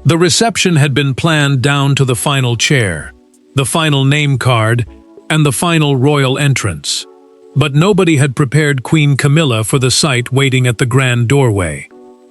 The reception had been planned down to the final chair, the final name card, and the final royal entrance. But nobody had prepared Queen Camilla for the sight waiting at the grand doorway.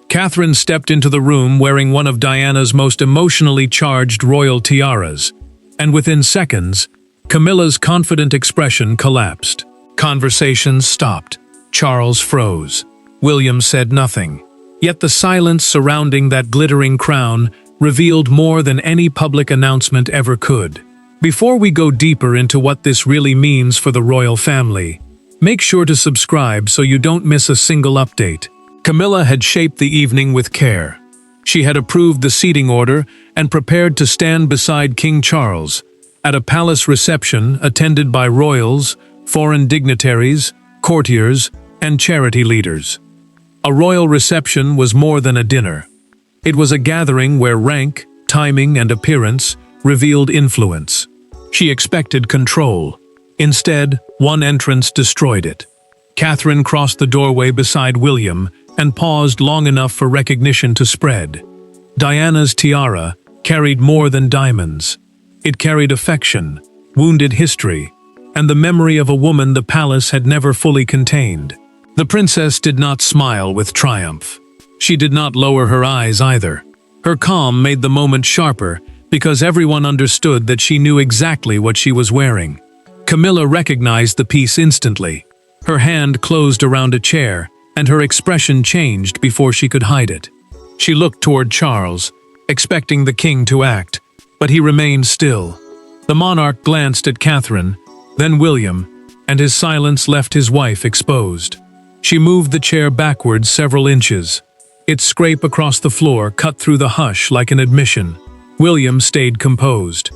Catherine stepped into the room wearing one of Diana's most emotionally charged royal tiaras, and within seconds, Camilla's confident expression collapsed. Conversations stopped. Charles froze. William said nothing. Yet the silence surrounding that glittering crown revealed more than any public announcement ever could. Before we go deeper into what this really means for the royal family, make sure to subscribe so you don't miss a single update. Camilla had shaped the evening with care. She had approved the seating order and prepared to stand beside King Charles at a palace reception attended by royals, foreign dignitaries, courtiers, and charity leaders. A royal reception was more than a dinner. It was a gathering where rank, timing, and appearance revealed influence. She expected control. Instead, one entrance destroyed it. Catherine crossed the doorway beside William and paused long enough for recognition to spread. Diana's tiara carried more than diamonds. It carried affection, wounded history, and the memory of a woman the palace had never fully contained. The princess did not smile with triumph. She did not lower her eyes either. Her calm made the moment sharper because everyone understood that she knew exactly what she was wearing. Camilla recognized the piece instantly. Her hand closed around a chair, and her expression changed before she could hide it. She looked toward Charles, expecting the king to act, but he remained still. The monarch glanced at Catherine, then William, and his silence left his wife exposed. She moved the chair backwards several inches. Its scrape across the floor cut through the hush like an admission. William stayed composed.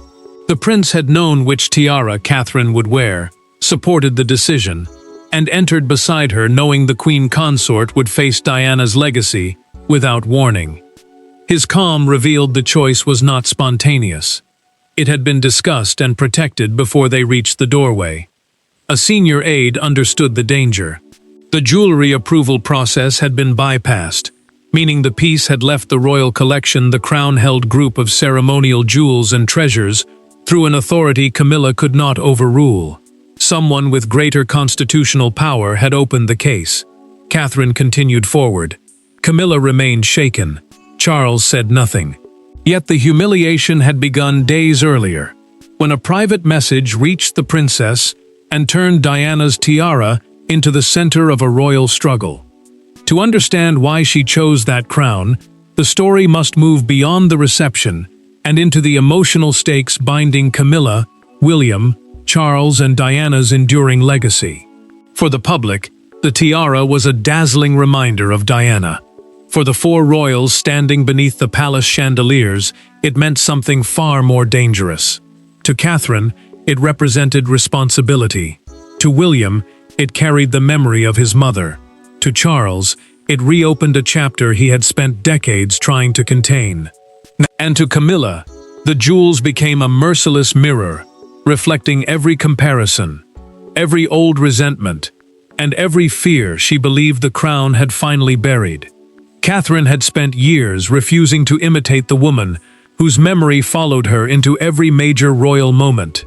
The prince had known which tiara Catherine would wear, supported the decision, and entered beside her knowing the queen consort would face Diana's legacy without warning. His calm revealed the choice was not spontaneous. It had been discussed and protected before they reached the doorway. A senior aide understood the danger. The jewelry approval process had been bypassed, meaning the piece had left the royal collection, the crown-held group of ceremonial jewels and treasures, through an authority Camilla could not overrule. Someone with greater constitutional power had opened the case. Catherine continued forward. Camilla remained shaken. Charles said nothing. Yet the humiliation had begun days earlier, when a private message reached the princess and turned Diana's tiara into the center of a royal struggle. To understand why she chose that crown, the story must move beyond the reception and into the emotional stakes binding Camilla, William, Charles, and Diana's enduring legacy. For the public, the tiara was a dazzling reminder of Diana. For the four royals standing beneath the palace chandeliers, it meant something far more dangerous. To Catherine, it represented responsibility. To William, it carried the memory of his mother. To Charles, it reopened a chapter he had spent decades trying to contain. And to Camilla, the jewels became a merciless mirror, reflecting every comparison, every old resentment, and every fear she believed the crown had finally buried. Catherine had spent years refusing to imitate the woman whose memory followed her into every major royal moment.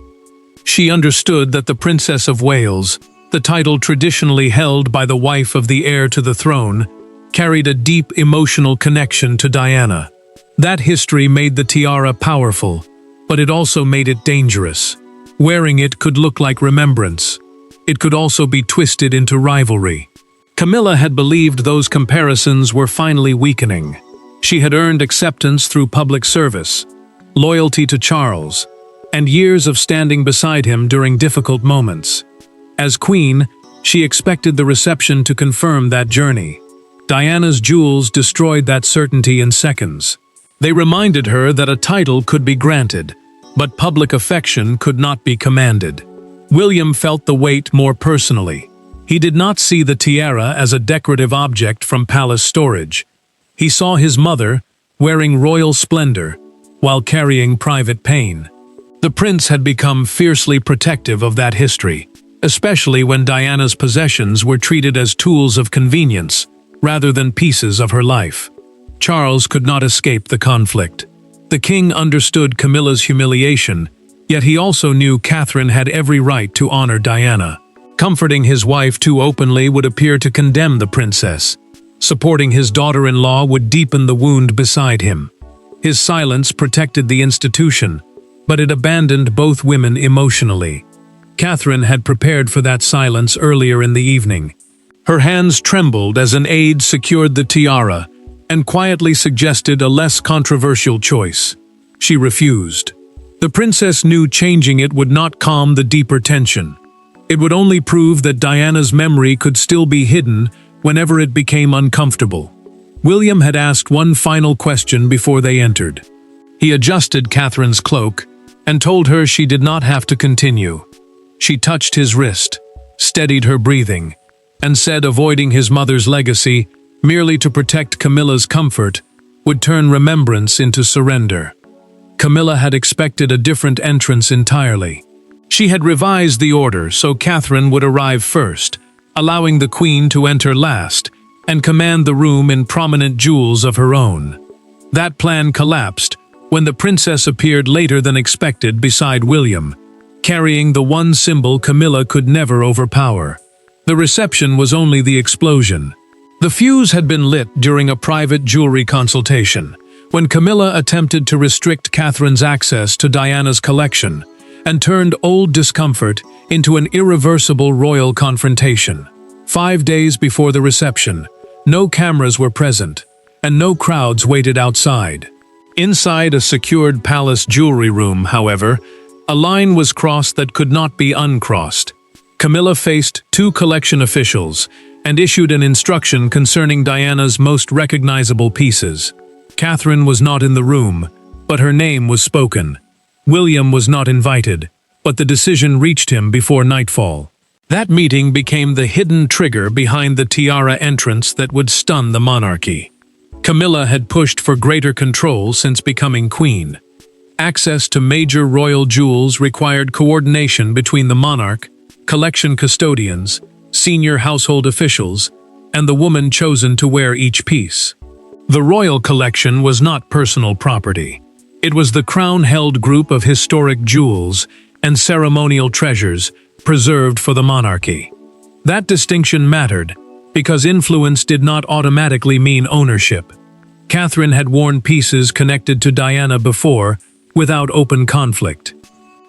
She understood that the Princess of Wales, the title traditionally held by the wife of the heir to the throne, carried a deep emotional connection to Diana. That history made the tiara powerful, but it also made it dangerous. Wearing it could look like remembrance. It could also be twisted into rivalry. Camilla had believed those comparisons were finally weakening. She had earned acceptance through public service, loyalty to Charles, and years of standing beside him during difficult moments. As queen, she expected the reception to confirm that journey. Diana's jewels destroyed that certainty in seconds. They reminded her that a title could be granted, but public affection could not be commanded. William felt the weight more personally. He did not see the tiara as a decorative object from palace storage. He saw his mother, wearing royal splendor, while carrying private pain. The prince had become fiercely protective of that history, especially when Diana's possessions were treated as tools of convenience, rather than pieces of her life. Charles could not escape the conflict. The king understood Camilla's humiliation, yet he also knew Catherine had every right to honor Diana. Comforting his wife too openly would appear to condemn the princess. Supporting his daughter-in-law would deepen the wound beside him. His silence protected the institution, but it abandoned both women emotionally. Catherine had prepared for that silence earlier in the evening. Her hands trembled as an aide secured the tiara and quietly suggested a less controversial choice. She refused. The princess knew changing it would not calm the deeper tension. It would only prove that Diana's memory could still be hidden whenever it became uncomfortable. William had asked one final question before they entered. He adjusted Catherine's cloak and told her she did not have to continue. She touched his wrist, steadied her breathing, and said avoiding his mother's legacy, merely to protect Camilla's comfort, would turn remembrance into surrender. Camilla had expected a different entrance entirely. She had revised the order so Catherine would arrive first, allowing the queen to enter last and command the room in prominent jewels of her own. That plan collapsed when the princess appeared later than expected beside William, carrying the one symbol Camilla could never overpower. The reception was only the explosion. The fuse had been lit during a private jewelry consultation, when Camilla attempted to restrict Catherine's access to Diana's collection and turned old discomfort into an irreversible royal confrontation. 5 days before the reception, no cameras were present, and no crowds waited outside. Inside a secured palace jewelry room, however, a line was crossed that could not be uncrossed. Camilla faced 2 collection officials and issued an instruction concerning Diana's most recognizable pieces. Catherine was not in the room, but her name was spoken. William was not invited, but the decision reached him before nightfall. That meeting became the hidden trigger behind the tiara entrance that would stun the monarchy. Camilla had pushed for greater control since becoming queen. Access to major royal jewels required coordination between the monarch, collection custodians, senior household officials, and the woman chosen to wear each piece. The royal collection was not personal property. It was the crown-held group of historic jewels and ceremonial treasures preserved for the monarchy. That distinction mattered because influence did not automatically mean ownership. Catherine had worn pieces connected to Diana before, without open conflict.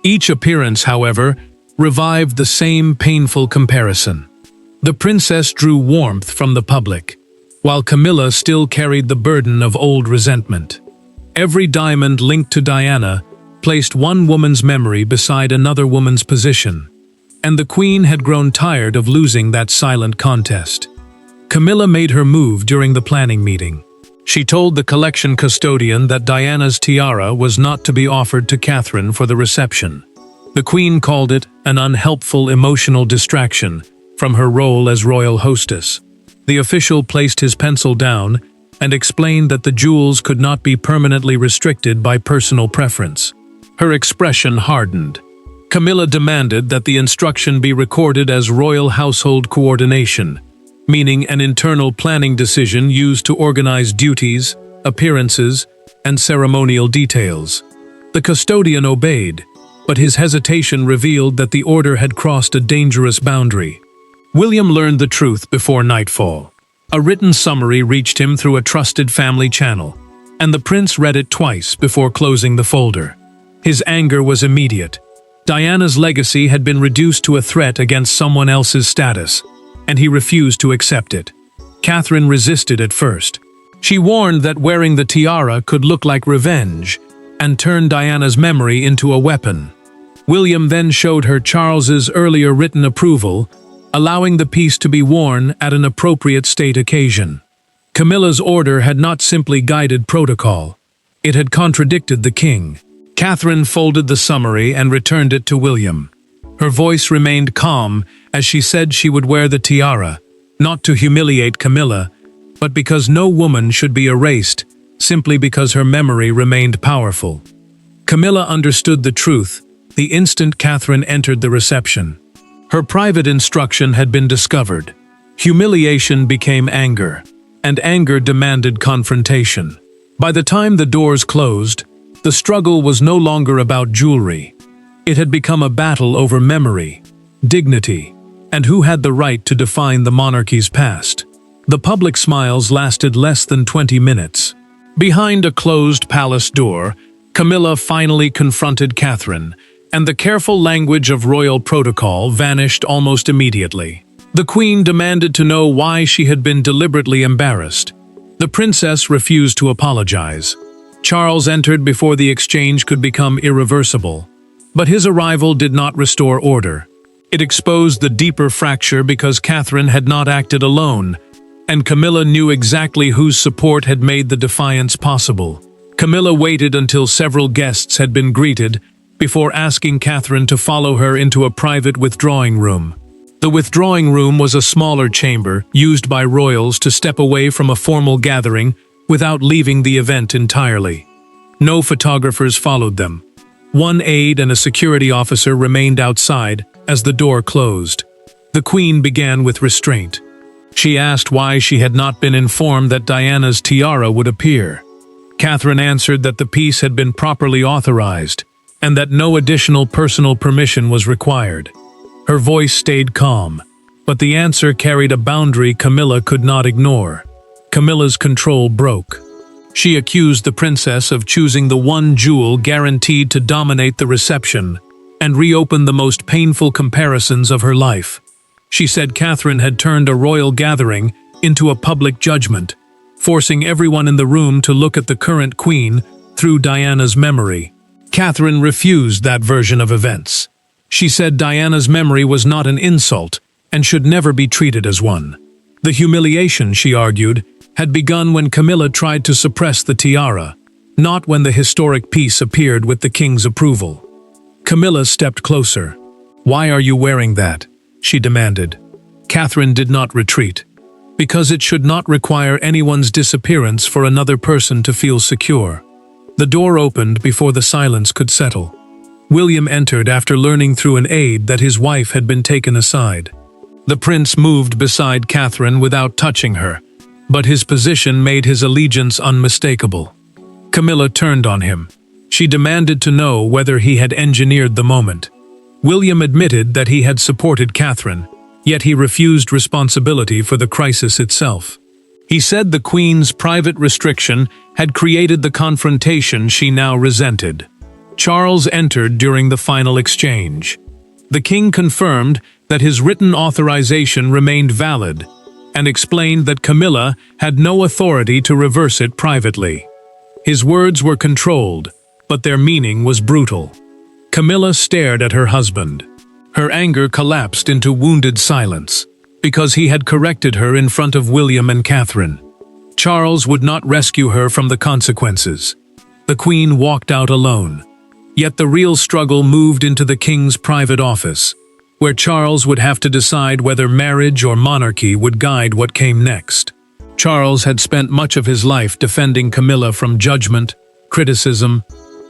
Each appearance, however, revived the same painful comparison. The princess drew warmth from the public, while Camilla still carried the burden of old resentment. Every diamond linked to Diana placed one woman's memory beside another woman's position, and the queen had grown tired of losing that silent contest. Camilla made her move during the planning meeting. She told the collection custodian that Diana's tiara was not to be offered to Catherine for the reception. The queen called it an unhelpful emotional distraction from her role as royal hostess. The official placed his pencil down and explained that the jewels could not be permanently restricted by personal preference. Her expression hardened. Camilla demanded that the instruction be recorded as royal household coordination, meaning an internal planning decision used to organize duties, appearances, and ceremonial details. The custodian obeyed, but his hesitation revealed that the order had crossed a dangerous boundary. William learned the truth before nightfall. A written summary reached him through a trusted family channel, and the prince read it twice before closing the folder. His anger was immediate. Diana's legacy had been reduced to a threat against someone else's status, and he refused to accept it. Catherine resisted at first. She warned that wearing the tiara could look like revenge and turn Diana's memory into a weapon. William then showed her Charles's earlier written approval, allowing the piece to be worn at an appropriate state occasion. Camilla's order had not simply guided protocol. It had contradicted the king. Catherine folded the summary and returned it to William. Her voice remained calm as she said she would wear the tiara, not to humiliate Camilla, but because no woman should be erased simply because her memory remained powerful. Camilla understood the truth the instant Catherine entered the reception. Her private instruction had been discovered. Humiliation became anger, and anger demanded confrontation. By the time the doors closed, The struggle was no longer about jewelry. It had become a battle over memory, dignity, and who had the right to define the monarchy's past. The public smiles lasted less than 20 minutes. Behind a closed palace door, Camilla finally confronted Catherine, and the careful language of royal protocol vanished almost immediately. The queen demanded to know why she had been deliberately embarrassed. The princess refused to apologize. Charles entered before the exchange could become irreversible. But his arrival did not restore order. It exposed the deeper fracture because Catherine had not acted alone, and Camilla knew exactly whose support had made the defiance possible. Camilla waited until several guests had been greeted before asking Catherine to follow her into a private withdrawing room. The withdrawing room was a smaller chamber used by royals to step away from a formal gathering without leaving the event entirely. No photographers followed them. One aide and a security officer remained outside as the door closed. The queen began with restraint. She asked why she had not been informed that Diana's tiara would appear. Catherine answered that the piece had been properly authorized and that no additional personal permission was required. Her voice stayed calm, but the answer carried a boundary Camilla could not ignore. Camilla's control broke. She accused the princess of choosing the one jewel guaranteed to dominate the reception and reopen the most painful comparisons of her life. She said Catherine had turned a royal gathering into a public judgment, forcing everyone in the room to look at the current queen through Diana's memory. Catherine refused that version of events. She said Diana's memory was not an insult and should never be treated as one. The humiliation, she argued, had begun when Camilla tried to suppress the tiara, not when the historic piece appeared with the king's approval. Camilla stepped closer. "Why are you wearing that?" she demanded. Catherine did not retreat. Because it should not require anyone's disappearance for another person to feel secure. The door opened before the silence could settle. William entered after learning through an aide that his wife had been taken aside. The prince moved beside Catherine without touching her, but his position made his allegiance unmistakable. Camilla turned on him. She demanded to know whether he had engineered the moment. William admitted that he had supported Catherine, yet he refused responsibility for the crisis itself. He said the queen's private restriction had created the confrontation she now resented. Charles entered during the final exchange. The king confirmed that his written authorization remained valid, and explained that Camilla had no authority to reverse it privately. His words were controlled, but their meaning was brutal. Camilla stared at her husband. Her anger collapsed into wounded silence, because he had corrected her in front of William and Catherine. Charles would not rescue her from the consequences. The queen walked out alone. Yet the real struggle moved into the king's private office, where Charles would have to decide whether marriage or monarchy would guide what came next. Charles had spent much of his life defending Camilla from judgment, criticism,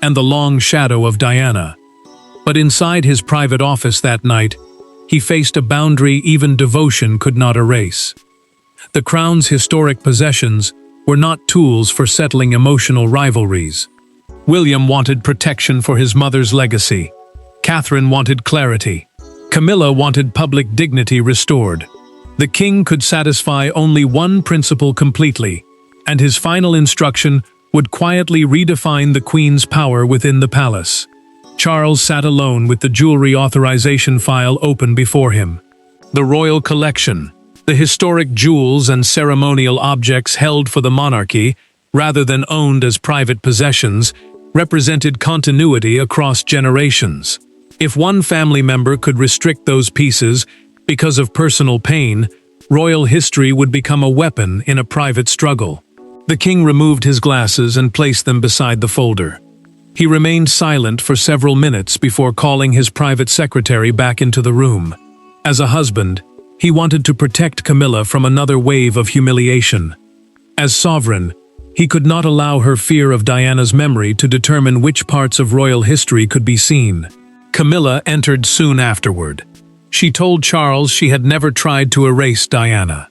and the long shadow of Diana. But inside his private office that night, he faced a boundary even devotion could not erase. The crown's historic possessions were not tools for settling emotional rivalries. William wanted protection for his mother's legacy. Catherine wanted clarity. Camilla wanted public dignity restored. The king could satisfy only one principle completely, and his final instruction would quietly redefine the queen's power within the palace. Charles sat alone with the jewelry authorization file open before him. The royal collection, the historic jewels and ceremonial objects held for the monarchy, rather than owned as private possessions, represented continuity across generations. If one family member could restrict those pieces because of personal pain, royal history would become a weapon in a private struggle. The king removed his glasses and placed them beside the folder. He remained silent for several minutes before calling his private secretary back into the room. As a husband, he wanted to protect Camilla from another wave of humiliation. As sovereign, he could not allow her fear of Diana's memory to determine which parts of royal history could be seen. Camilla entered soon afterward. She told Charles she had never tried to erase Diana.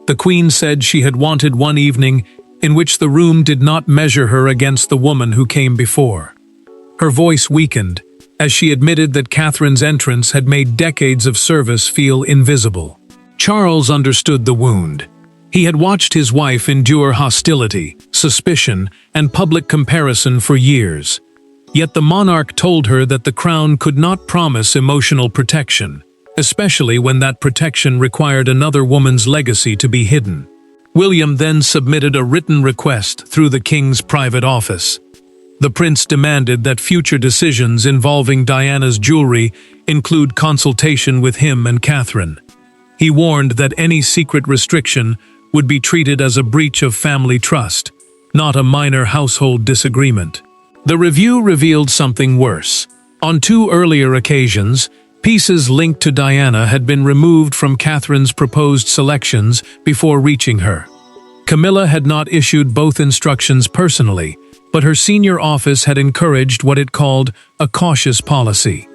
The queen said she had wanted one evening in which the room did not measure her against the woman who came before. Her voice weakened as she admitted that Catherine's entrance had made decades of service feel invisible. Charles understood the wound. He had watched his wife endure hostility, suspicion, and public comparison for years. Yet the monarch told her that the crown could not promise emotional protection, especially when that protection required another woman's legacy to be hidden. William then submitted a written request through the king's private office. The prince demanded that future decisions involving Diana's jewelry include consultation with him and Catherine. He warned that any secret restriction would be treated as a breach of family trust, not a minor household disagreement. The review revealed something worse. On 2 earlier occasions, pieces linked to Diana had been removed from Catherine's proposed selections before reaching her. Camilla had not issued both instructions personally, but her senior office had encouraged what it called a cautious policy.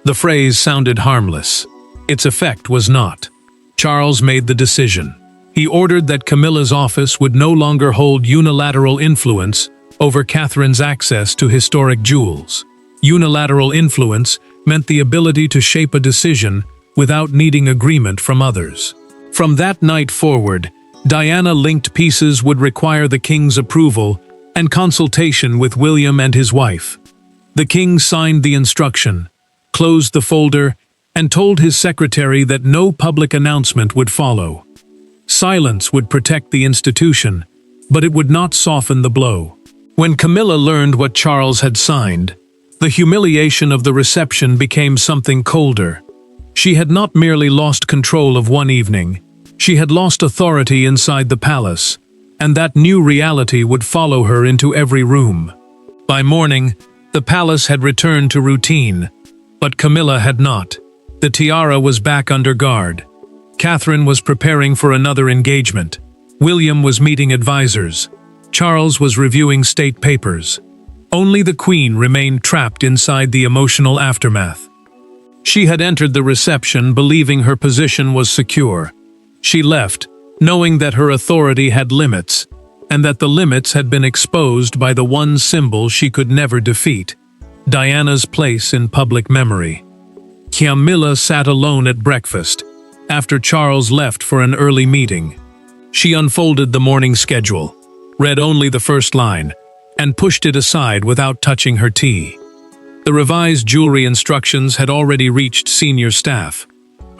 The phrase sounded harmless. Its effect was not. Charles made the decision. He ordered that Camilla's office would no longer hold unilateral influence over Catherine's access to historic jewels. Unilateral influence meant the ability to shape a decision without needing agreement from others. From that night forward, Diana-linked pieces would require the king's approval and consultation with William and his wife. The king signed the instruction, closed the folder, and told his secretary that no public announcement would follow. Silence would protect the institution, but it would not soften the blow. When Camilla learned what Charles had signed, the humiliation of the reception became something colder. She had not merely lost control of one evening, she had lost authority inside the palace, and that new reality would follow her into every room. By morning, the palace had returned to routine, but Camilla had not. The tiara was back under guard. Catherine was preparing for another engagement. William was meeting advisors. Charles was reviewing state papers. Only the Queen remained trapped inside the emotional aftermath. She had entered the reception believing her position was secure. She left, knowing that her authority had limits, and that the limits had been exposed by the one symbol she could never defeat: Diana's place in public memory. Camilla sat alone at breakfast, after Charles left for an early meeting. She unfolded the morning schedule, read only the first line, and pushed it aside without touching her tea. The revised jewelry instructions had already reached senior staff.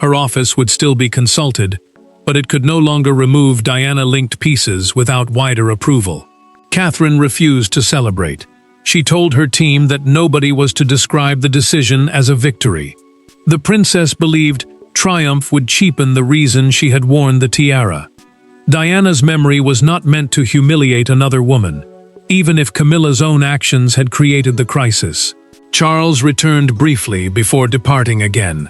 Her office would still be consulted, but it could no longer remove Diana-linked pieces without wider approval. Catherine refused to celebrate. She told her team that nobody was to describe the decision as a victory. The princess believed triumph would cheapen the reason she had worn the tiara. Diana's memory was not meant to humiliate another woman, even if Camilla's own actions had created the crisis. Charles returned briefly before departing again.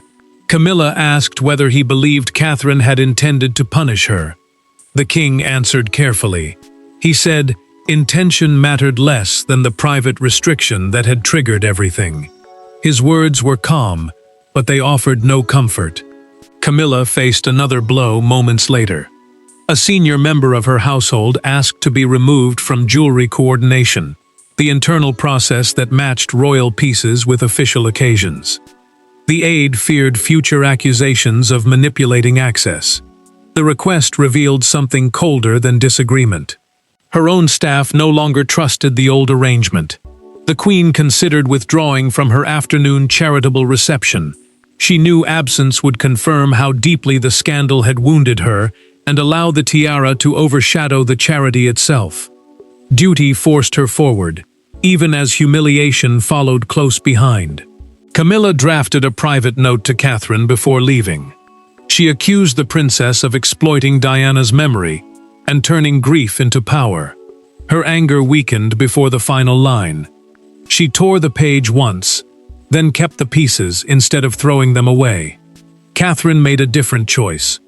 Camilla asked whether he believed Catherine had intended to punish her. The king answered carefully. He said, intention mattered less than the private restriction that had triggered everything. His words were calm, but they offered no comfort. Camilla faced another blow moments later. A senior member of her household asked to be removed from jewelry coordination, the internal process that matched royal pieces with official occasions. The aide feared future accusations of manipulating access. The request revealed something colder than disagreement. Her own staff no longer trusted the old arrangement. The Queen considered withdrawing from her afternoon charitable reception. She knew absence would confirm how deeply the scandal had wounded her and allow the tiara to overshadow the charity itself. Duty forced her forward, even as humiliation followed close behind. Camilla drafted a private note to Catherine before leaving. She accused the princess of exploiting Diana's memory and turning grief into power. Her anger weakened before the final line. She tore the page once, then kept the pieces instead of throwing them away. Catherine made a different choice.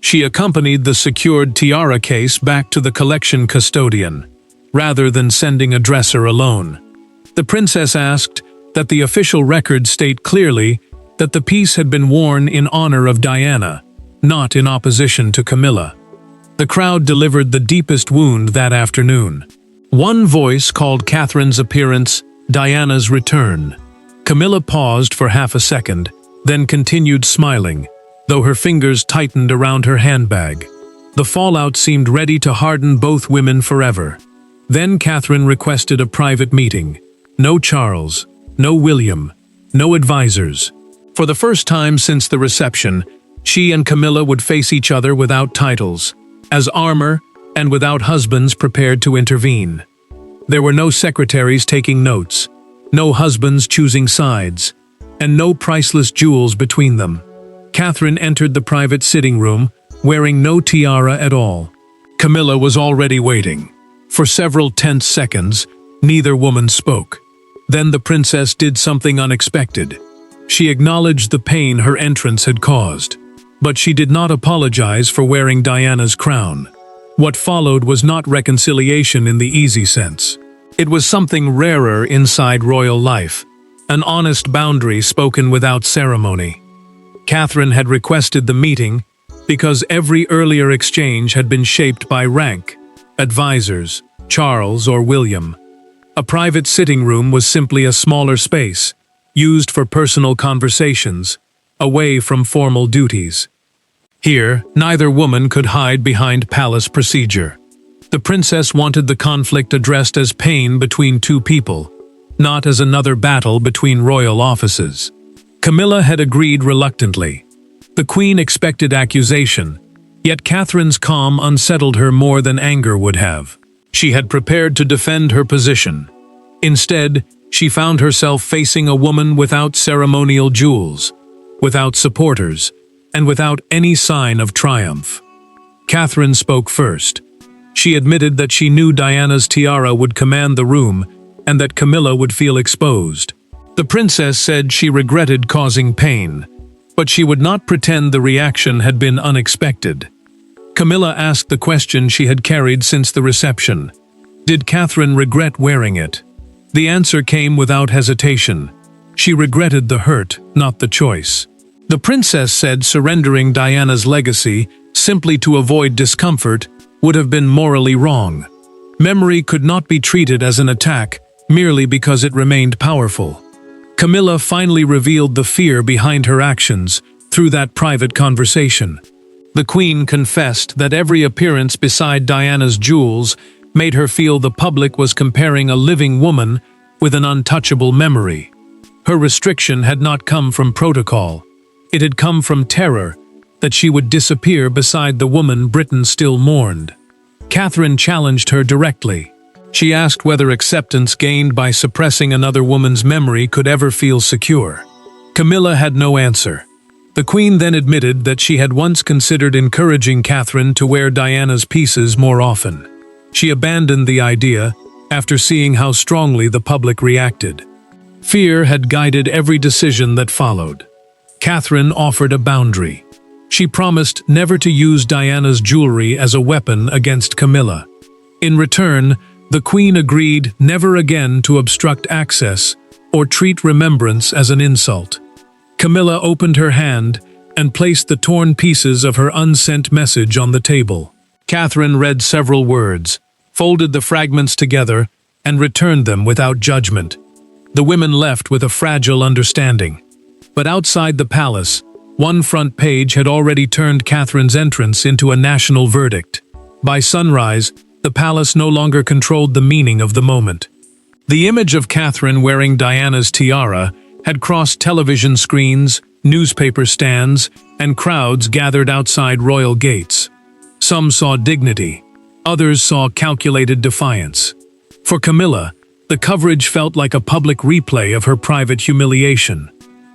She accompanied the secured tiara case back to the collection custodian, rather than sending a dresser alone. The princess asked that the official record state clearly that the piece had been worn in honor of Diana, not in opposition to Camilla. The crowd delivered the deepest wound that afternoon. One voice called Catherine's appearance Diana's return. Camilla paused for half a second, then continued smiling, though her fingers tightened around her handbag. The fallout seemed ready to harden both women forever. Then Catherine requested a private meeting. No Charles, no William, no advisors. For the first time since the reception, she and Camilla would face each other without titles, as armor and without husbands prepared to intervene. There were no secretaries taking notes, no husbands choosing sides, and no priceless jewels between them. Catherine entered the private sitting room, wearing no tiara at all. Camilla was already waiting. For several tense seconds, neither woman spoke. Then the princess did something unexpected. She acknowledged the pain her entrance had caused, but she did not apologize for wearing Diana's crown. What followed was not reconciliation in the easy sense. It was something rarer inside royal life, an honest boundary spoken without ceremony. Catherine had requested the meeting because every earlier exchange had been shaped by rank, advisors, Charles or William. A private sitting room was simply a smaller space, used for personal conversations, away from formal duties. Here, neither woman could hide behind palace procedure. The princess wanted the conflict addressed as pain between two people, not as another battle between royal offices. Camilla had agreed reluctantly. The queen expected accusation, yet Catherine's calm unsettled her more than anger would have. She had prepared to defend her position. Instead, she found herself facing a woman without ceremonial jewels, without supporters, and without any sign of triumph. Catherine spoke first. She admitted that she knew Diana's tiara would command the room and that Camilla would feel exposed. The princess said she regretted causing pain, but she would not pretend the reaction had been unexpected. Camilla asked the question she had carried since the reception. Did Catherine regret wearing it? The answer came without hesitation. She regretted the hurt, not the choice. The princess said surrendering Diana's legacy simply to avoid discomfort would have been morally wrong. Memory could not be treated as an attack merely because it remained powerful. Camilla finally revealed the fear behind her actions through that private conversation. The queen confessed that every appearance beside Diana's jewels made her feel the public was comparing a living woman with an untouchable memory. Her restriction had not come from protocol. It had come from terror that she would disappear beside the woman Britain still mourned. Catherine challenged her directly. She asked whether acceptance gained by suppressing another woman's memory could ever feel secure. Camilla had no answer. The queen then admitted that she had once considered encouraging Catherine to wear Diana's pieces more often. She abandoned the idea after seeing how strongly the public reacted. Fear had guided every decision that followed. Catherine offered a boundary. She promised never to use Diana's jewelry as a weapon against Camilla. In return, the queen agreed never again to obstruct access or treat remembrance as an insult. Camilla opened her hand and placed the torn pieces of her unsent message on the table. Catherine read several words, folded the fragments together, and returned them without judgment. The women left with a fragile understanding. But outside the palace, one front page had already turned Catherine's entrance into a national verdict. By sunrise, the palace no longer controlled the meaning of the moment. The image of Catherine wearing Diana's tiara had crossed television screens, newspaper stands, and crowds gathered outside royal gates. Some saw dignity, others saw calculated defiance. For Camilla, the coverage felt like a public replay of her private humiliation.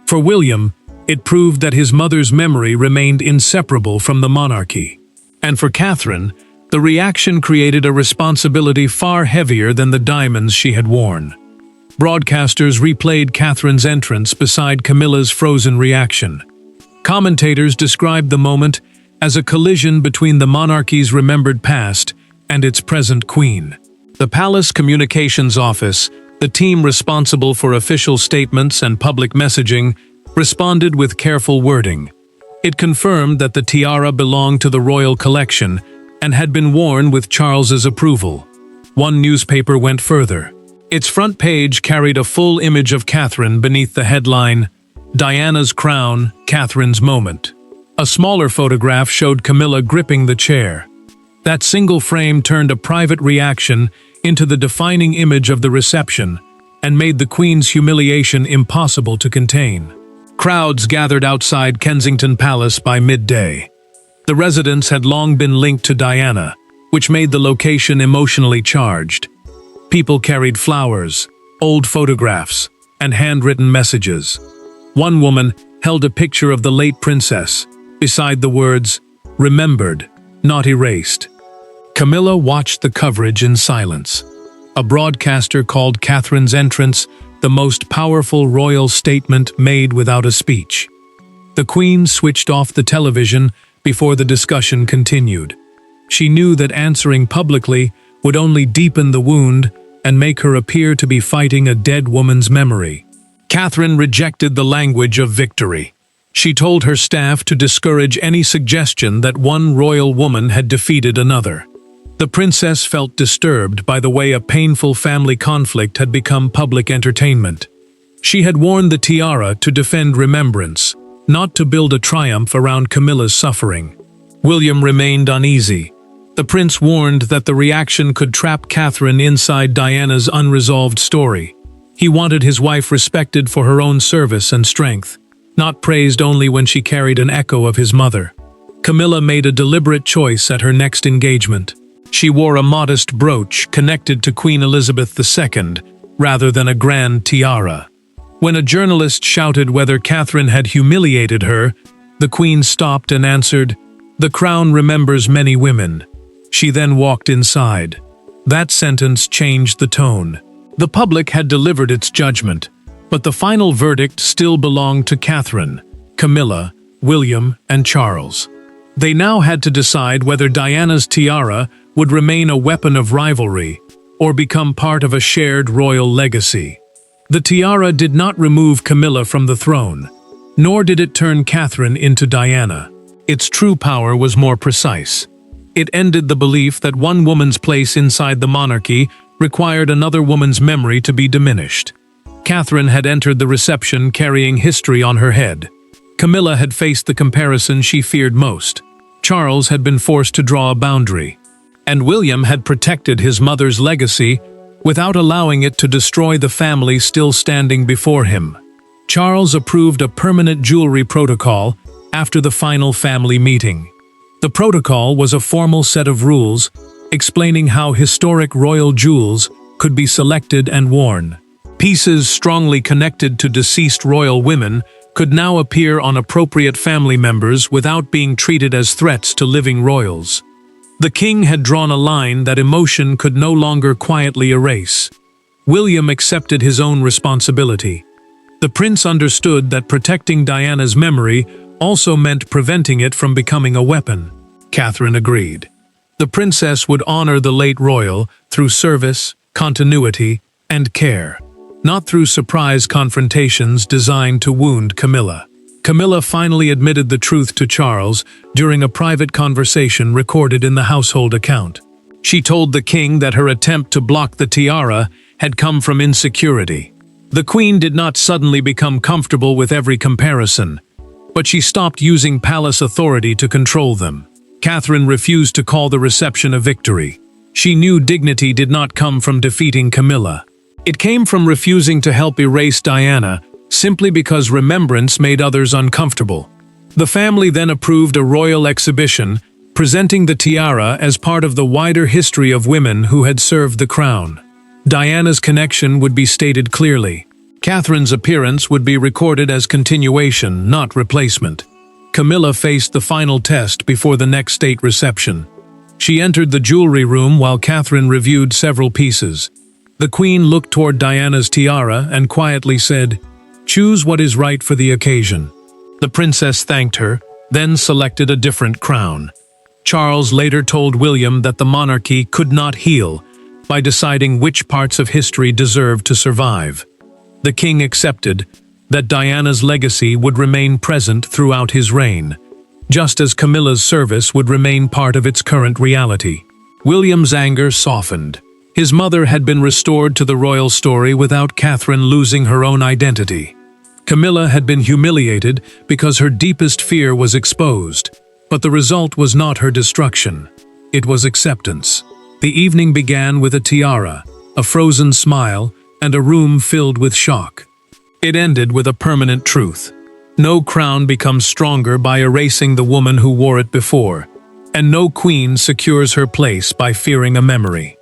For William, it proved that his mother's memory remained inseparable from the monarchy. And for Catherine, the reaction created a responsibility far heavier than the diamonds she had worn. Broadcasters replayed Catherine's entrance beside Camilla's frozen reaction. Commentators described the moment as a collision between the monarchy's remembered past and its present queen. The Palace Communications Office, the team responsible for official statements and public messaging, responded with careful wording. It confirmed that the tiara belonged to the royal collection and had been worn with Charles's approval. One newspaper went further. Its front page carried a full image of Catherine beneath the headline, "Diana's Crown, Catherine's Moment." A smaller photograph showed Camilla gripping the chair. That single frame turned a private reaction into the defining image of the reception and made the Queen's humiliation impossible to contain. Crowds gathered outside Kensington Palace by midday. The residence had long been linked to Diana, which made the location emotionally charged. People carried flowers, old photographs, and handwritten messages. One woman held a picture of the late princess, beside the words, "Remembered, not erased." Camilla watched the coverage in silence. A broadcaster called Catherine's entrance the most powerful royal statement made without a speech. The Queen switched off the television before the discussion continued. She knew that answering publicly would only deepen the wound and make her appear to be fighting a dead woman's memory. Catherine rejected the language of victory. She told her staff to discourage any suggestion that one royal woman had defeated another. The princess felt disturbed by the way a painful family conflict had become public entertainment. She had worn the tiara to defend remembrance, not to build a triumph around Camilla's suffering. William remained uneasy. The prince warned that the reaction could trap Catherine inside Diana's unresolved story. He wanted his wife respected for her own service and strength, not praised only when she carried an echo of his mother. Camilla made a deliberate choice at her next engagement. She wore a modest brooch connected to Queen Elizabeth II, rather than a grand tiara. When a journalist shouted whether Catherine had humiliated her, the Queen stopped and answered, "The crown remembers many women." She then walked inside. That sentence changed the tone. The public had delivered its judgment, but the final verdict still belonged to Catherine, Camilla, William, and Charles. They now had to decide whether Diana's tiara would remain a weapon of rivalry or become part of a shared royal legacy. The tiara did not remove Camilla from the throne, nor did it turn Catherine into Diana. Its true power was more precise. It ended the belief that one woman's place inside the monarchy required another woman's memory to be diminished. Catherine had entered the reception carrying history on her head. Camilla had faced the comparison she feared most. Charles had been forced to draw a boundary. And William had protected his mother's legacy without allowing it to destroy the family still standing before him. Charles approved a permanent jewelry protocol after the final family meeting. The protocol was a formal set of rules explaining how historic royal jewels could be selected and worn. Pieces strongly connected to deceased royal women could now appear on appropriate family members without being treated as threats to living royals. The king had drawn a line that emotion could no longer quietly erase. William accepted his own responsibility. The prince understood that protecting Diana's memory also meant preventing it from becoming a weapon. Catherine agreed. The princess would honor the late royal through service, continuity, and care, not through surprise confrontations designed to wound Camilla. Camilla finally admitted the truth to Charles during a private conversation recorded in the household account. She told the king that her attempt to block the tiara had come from insecurity. The queen did not suddenly become comfortable with every comparison, but she stopped using palace authority to control them. Catherine refused to call the reception a victory. She knew dignity did not come from defeating Camilla. It came from refusing to help erase Diana simply because remembrance made others uncomfortable. The family then approved a royal exhibition, presenting the tiara as part of the wider history of women who had served the crown. Diana's connection would be stated clearly. Catherine's appearance would be recorded as continuation, not replacement. Camilla faced the final test before the next state reception. She entered the jewelry room while Catherine reviewed several pieces. The queen looked toward Diana's tiara and quietly said, "Choose what is right for the occasion." The princess thanked her, then selected a different crown. Charles later told William that the monarchy could not heal by deciding which parts of history deserved to survive. The king accepted that Diana's legacy would remain present throughout his reign, just as Camilla's service would remain part of its current reality. William's anger softened. His mother had been restored to the royal story without Catherine losing her own identity. Camilla had been humiliated because her deepest fear was exposed, but the result was not her destruction. It was acceptance. The evening began with a tiara, a frozen smile, and a room filled with shock. It ended with a permanent truth. No crown becomes stronger by erasing the woman who wore it before, and no queen secures her place by fearing a memory.